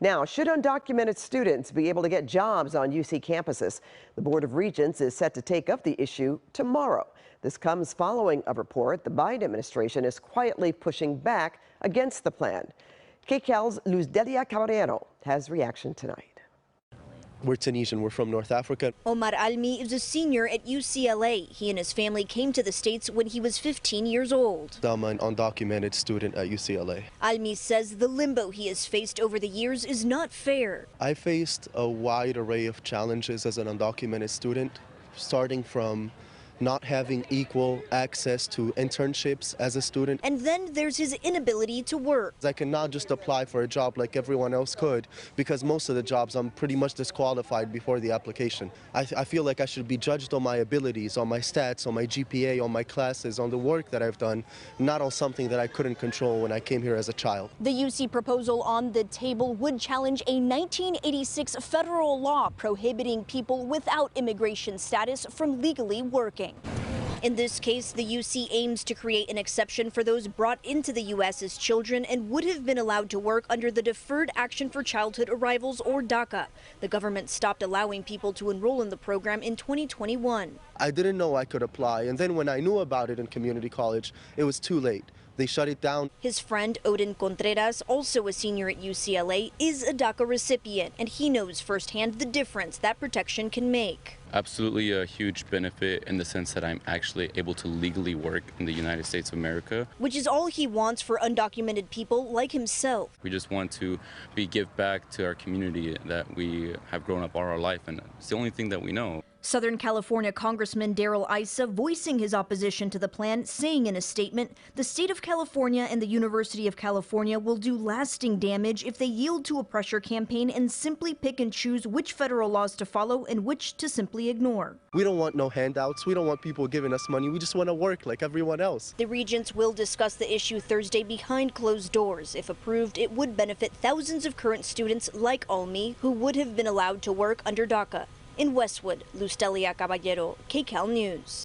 Now, should undocumented students be able to get jobs on UC campuses? The Board of Regents is set to take up the issue tomorrow. This comes following a report the Biden administration is quietly pushing back against the plan. KCAL's Luzdelia Caballero has reaction tonight. We're Tunisian. We're from North Africa. Omar Almi is a senior at UCLA. He and his family came to the States when he was 15 years old. I'm an undocumented student at UCLA. Almi says the limbo he has faced over the years is not fair. I faced a wide array of challenges as an undocumented student, starting from not having equal access to internships as a student. And then there's his inability to work. I cannot just apply for a job like everyone else could, because most of the jobs I'm pretty much disqualified before the application. I feel like I should be judged on my abilities, on my stats, on my GPA, on my classes, on the work that I've done, not on something that I couldn't control when I came here as a child. The UC proposal on the table would challenge a 1986 federal law prohibiting people without immigration status from legally working. In this case, the UC aims to create an exception for those brought into the U.S. as children and would have been allowed to work under the Deferred Action for Childhood Arrivals, or DACA. The government stopped allowing people to enroll in the program in 2021. I didn't know I could apply, and then when I knew about it in community college, it was too late. They shut it down. His friend Odin Contreras, also a senior at UCLA, is a DACA recipient, and he knows firsthand the difference that protection can make. Absolutely a huge benefit in the sense that I'm actually able to legally work in the United States of America. Which is all he wants for undocumented people like himself. We just want to give back to our community that we have grown up all our life, and it's the only thing that we know. Southern California Congressman Darrell Issa voicing his opposition to the plan, saying in a statement, the state of California and the University of California will do lasting damage if they yield to a pressure campaign and simply pick and choose which federal laws to follow and which to simply ignore. We don't want no handouts. We don't want people giving us money. We just want to work like everyone else. The Regents will discuss the issue Thursday behind closed doors. If approved, it would benefit thousands of current students like Almi who would have been allowed to work under DACA. In Westwood, Luzdelia Caballero, KCAL News.